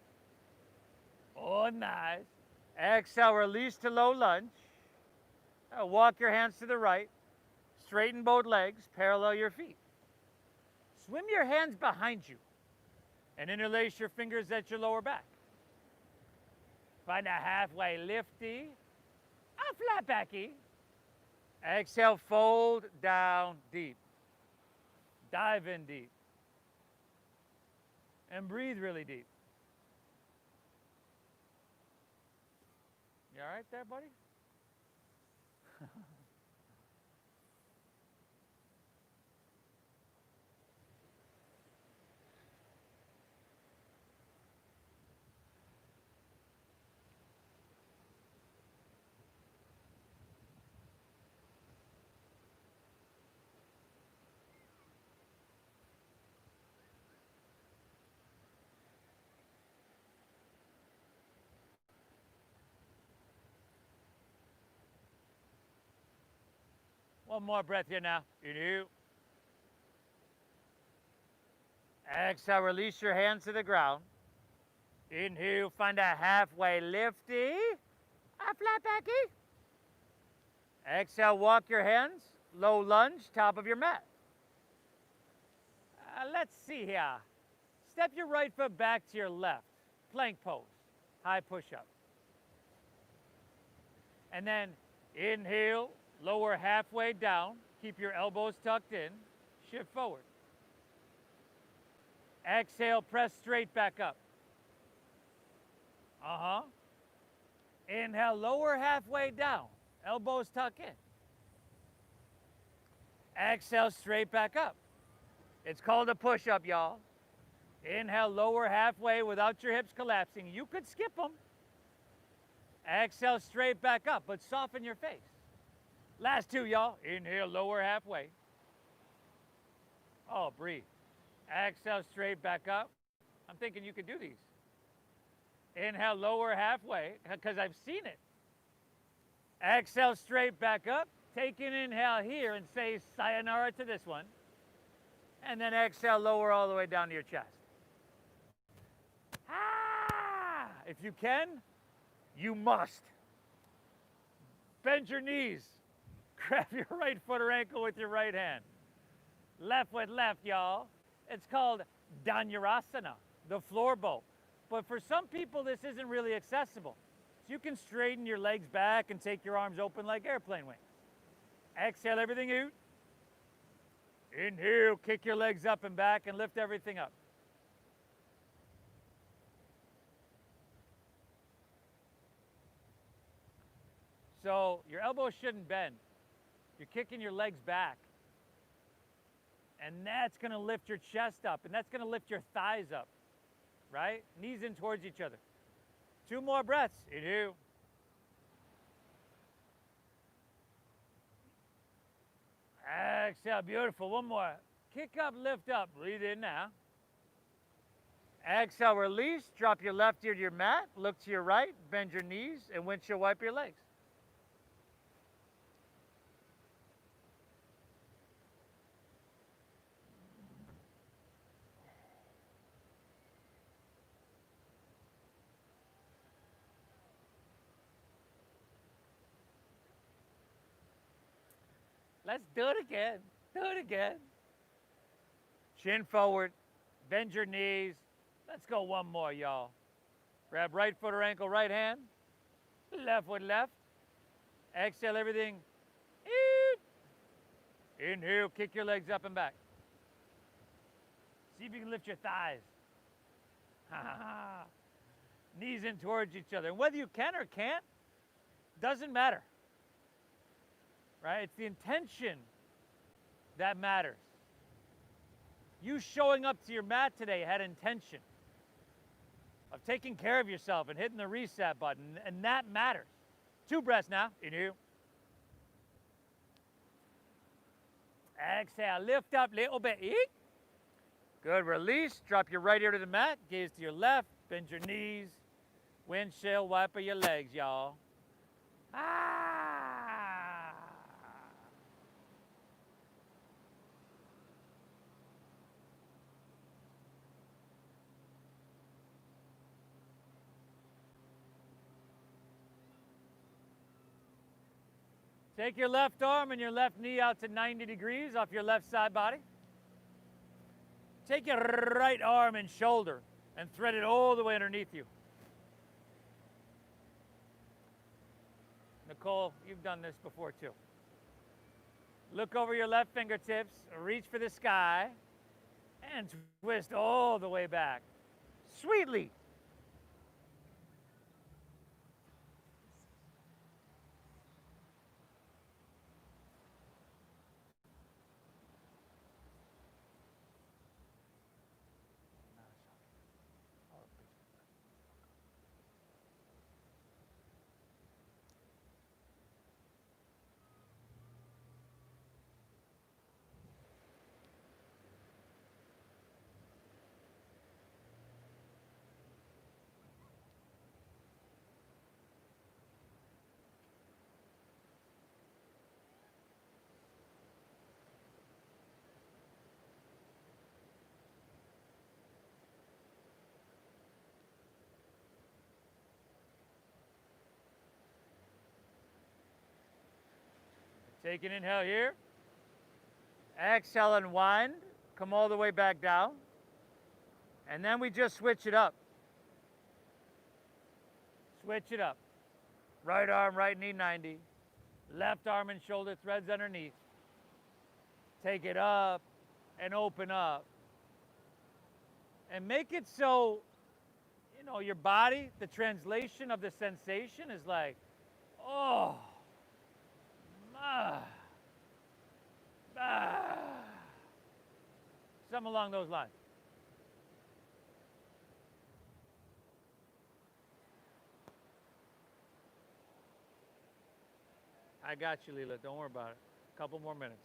Oh, nice. Exhale, release to low lunge. Walk your hands to the right. Straighten both legs. Parallel your feet. Swim your hands behind you and interlace your fingers at your lower back. Find a halfway lifty, a flat backy. Exhale, fold down deep. Dive in deep. And breathe really deep. You all right there, buddy? One more breath here now. Inhale. Exhale, release your hands to the ground. Inhale, find a halfway lifty. A flat backy. Exhale, walk your hands. Low lunge, top of your mat. Let's see here. Step your right foot back to your left. Plank pose. High push-up. And then inhale, lower halfway down. Keep your elbows tucked in. Shift forward. Exhale, press straight back up. Inhale, lower halfway down. Elbows tuck in. Exhale, straight back up. It's called a push-up, y'all. Inhale, lower halfway without your hips collapsing. You could skip them. Exhale, straight back up, but soften your face. Last two, y'all. Inhale, lower halfway. Oh, breathe. Exhale, straight back up. I'm thinking you could do these. Inhale, lower halfway, because I've seen it. Exhale, straight back up. Take an inhale here and say sayonara to this one. And then exhale, lower all the way down to your chest. If you can, you must. Bend your knees. Grab your right foot or ankle with your right hand. Left with left, y'all. It's called Dhanurasana, the floor bow. But for some people, this isn't really accessible. So you can straighten your legs back and take your arms open like airplane wings. Exhale everything out. Inhale, kick your legs up and back and lift everything up. So your elbows shouldn't bend. You're kicking your legs back. And that's going to lift your chest up, and that's going to lift your thighs up, right? Knees in towards each other. Two more breaths. Inhale. Exhale, beautiful. One more. Kick up, lift up. Breathe in now. Exhale, release. Drop your left ear to your mat. Look to your right. Bend your knees, and windshield wipe your legs. Let's do it again. Do it again. Chin forward. Bend your knees. Let's go one more, y'all. Grab right foot or ankle, right hand. Left foot left. Exhale everything. Inhale, kick your legs up and back. See if you can lift your thighs. Knees in towards each other. And whether you can or can't, doesn't matter. Right? It's the intention that matters. You showing up to your mat today had intention of taking care of yourself and hitting the reset button, and that matters. Two breaths now. Inhale. Exhale. Lift up a little bit. Eek. Good. Release. Drop your right ear to the mat. Gaze to your left. Bend your knees. Windshield wiper your legs, y'all. Take your left arm and your left knee out to 90 degrees off your left side body. Take your right arm and shoulder and thread it all the way underneath you. Nicole, you've done this before too. Look over your left fingertips, reach for the sky, and twist all the way back. Sweetly. Take an inhale here. Exhale, unwind. Come all the way back down. And then we just switch it up. Switch it up. Right arm, right knee 90. Left arm and shoulder threads underneath. Take it up and open up. And make it so, you know, your body, the translation of the sensation is like, oh, ah, ah. Something along those lines. I got you, Leela. Don't worry about it. A couple more minutes.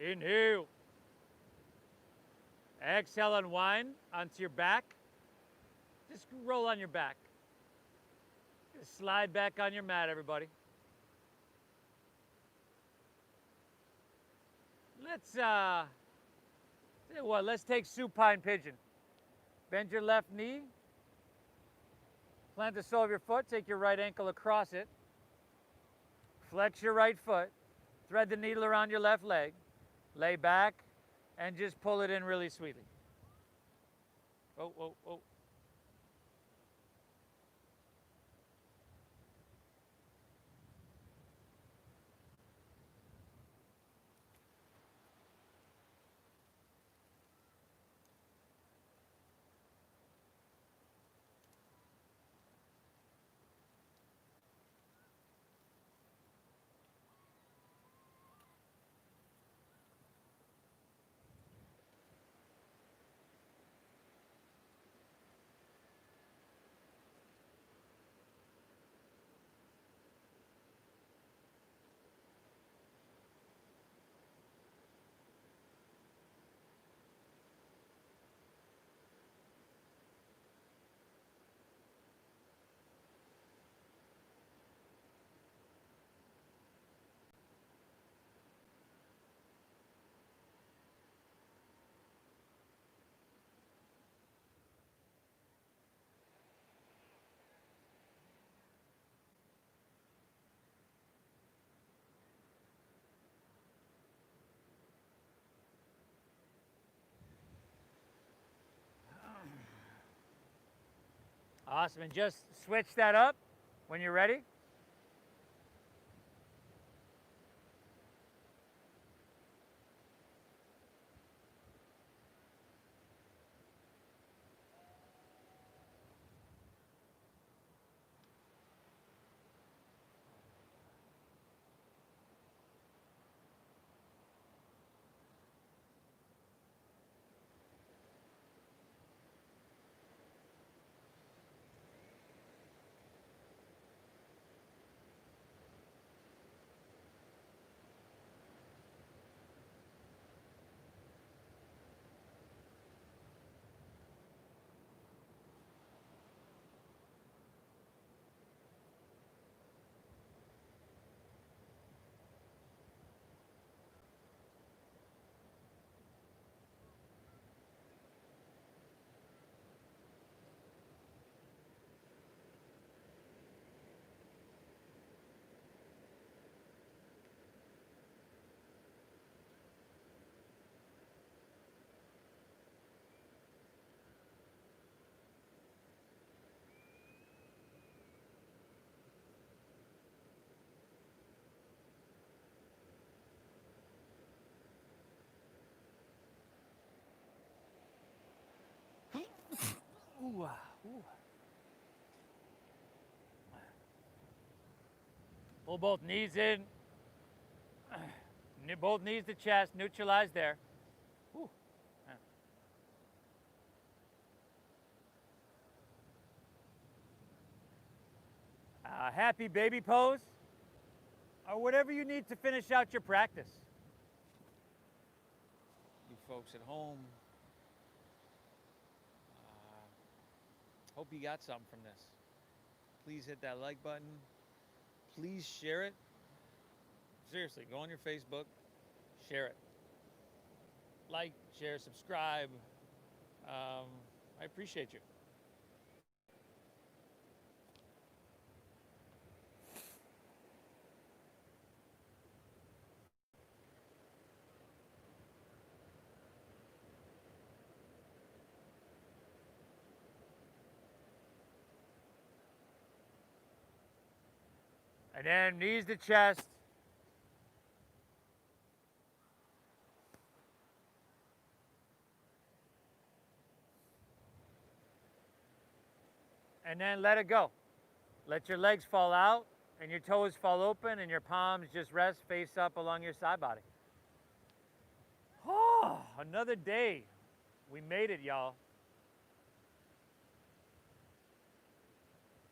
Inhale. Exhale, unwind onto your back. Just roll on your back. Just slide back on your mat, everybody. Let's, tell you what, let's take supine pigeon. Bend your left knee. Plant the sole of your foot. Take your right ankle across it. Flex your right foot. Thread the needle around your left leg. Lay back and just pull it in really sweetly. Oh, oh, oh. Awesome, and just switch that up when you're ready. Ooh, ooh. Pull both knees in. Both knees to chest, neutralize there. Ooh. Happy baby pose, or whatever you need to finish out your practice. You folks at home, Hope you got something from this. Please hit that like button. Please share it. Seriously, go on your Facebook, share it. Like, share, subscribe. I appreciate you. And then knees to chest. And then let it go. Let your legs fall out and your toes fall open and your palms just rest face up along your side body. Oh, another day. We made it, y'all.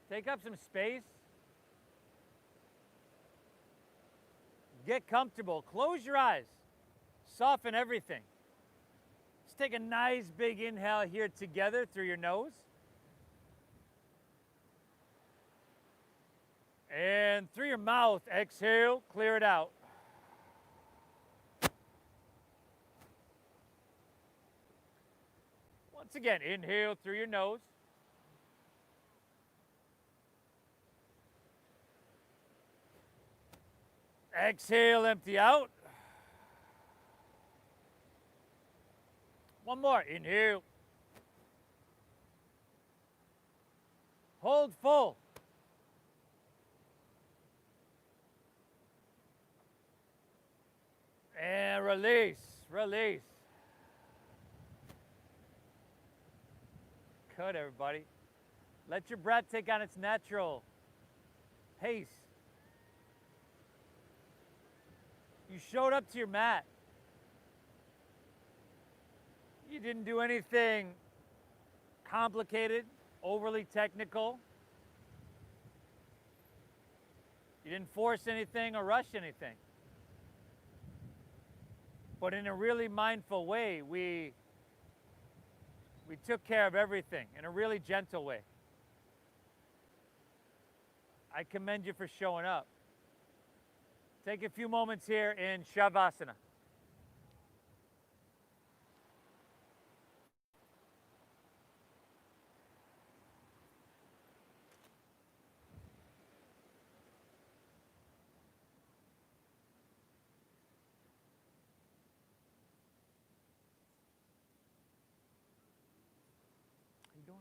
Take up some space. Get comfortable. Close your eyes. Soften everything. Let's take a nice big inhale here together through your nose. And through your mouth, exhale, clear it out. Once again, inhale through your nose. Exhale, empty out. One more, inhale. Hold full. And release, release. Good, everybody. Let your breath take on its natural pace. You showed up to your mat. You didn't do anything complicated, overly technical. You didn't force anything or rush anything. But in a really mindful way, we took care of everything in a really gentle way. I commend you for showing up. Take a few moments here in Shavasana. How you doing?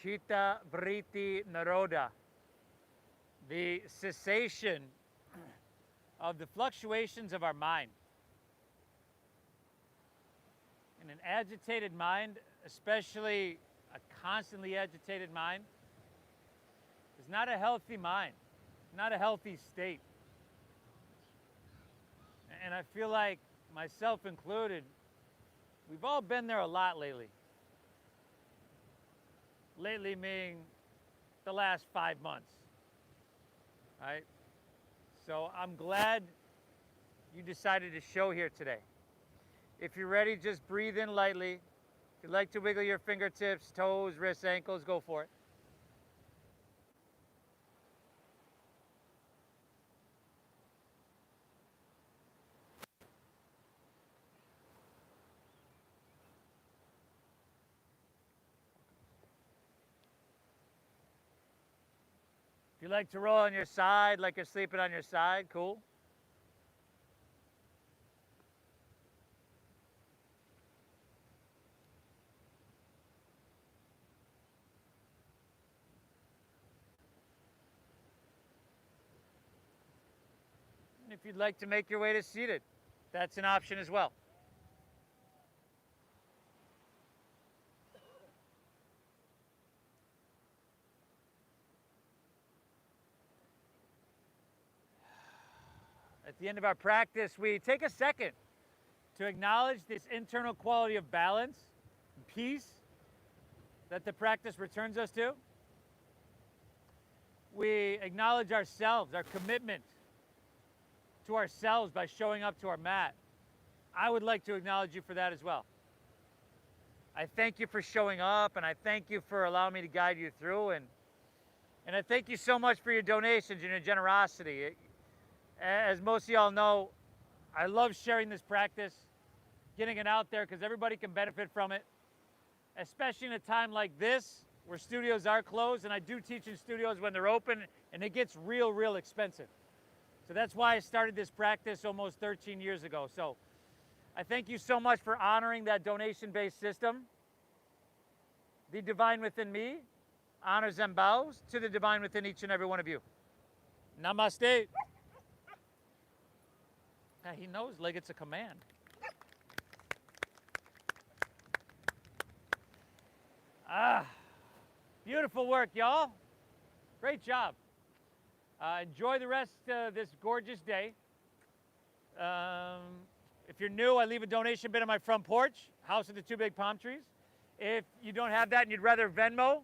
Chitta Vritti Naroda, the cessation of the fluctuations of our mind. In an agitated mind, especially a constantly agitated mind, is not a healthy mind, not a healthy state. And I feel like, myself included, we've all been there a lot lately. Lately meaning the last 5 months, right? So I'm glad you decided to show here today. If you're ready, just breathe in lightly. If you'd like to wiggle your fingertips, toes, wrists, ankles, go for it. If you like to roll on your side, like you're sleeping on your side, cool. And if you'd like to make your way to seated, that's an option as well. At the end of our practice, we take a second to acknowledge this internal quality of balance and peace that the practice returns us to. We acknowledge ourselves, our commitment to ourselves by showing up to our mat. I would like to acknowledge you for that as well. I thank you for showing up, and I thank you for allowing me to guide you through, and I thank you so much for your donations and your generosity. As most of y'all know, I love sharing this practice, getting it out there because everybody can benefit from it, especially in a time like this where studios are closed, and I do teach in studios when they're open, and it gets real expensive. So that's why I started this practice almost 13 years ago. So I thank you so much for honoring that donation-based system. The divine within me honors and bows to the divine within each and every one of you. Namaste. Now, he knows like it's a command. Beautiful work, y'all. Great job. Enjoy the rest of this gorgeous day. If you're new, I leave a donation bin on my front porch, house with the 2 big palm trees. If you don't have that and you'd rather Venmo,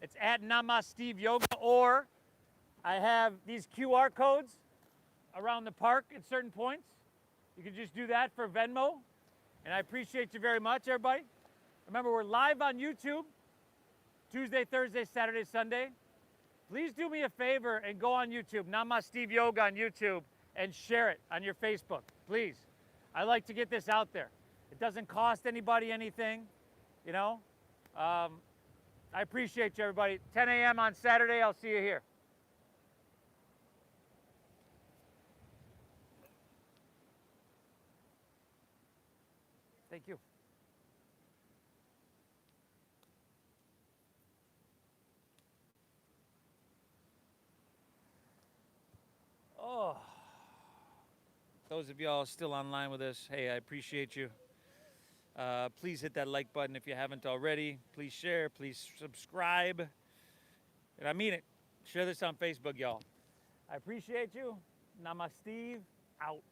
it's at Namaste Yoga, or I have these QR codes around the park at certain points. You can just do that for Venmo, and I appreciate you very much, everybody. Remember, we're live on YouTube, Tuesday, Thursday, Saturday, Sunday. Please do me a favor and go on YouTube, Namaste Yoga on YouTube, and share it on your Facebook, please. I like to get this out there. It doesn't cost anybody anything, you know. I appreciate you, everybody. 10 a.m. on Saturday, I'll see you here. Thank you. Oh, those of y'all still online with us, hey, I appreciate you. Please hit that like button if you haven't already. Please share, please subscribe. And I mean it. Share this on Facebook, y'all. I appreciate you. Namaste, out.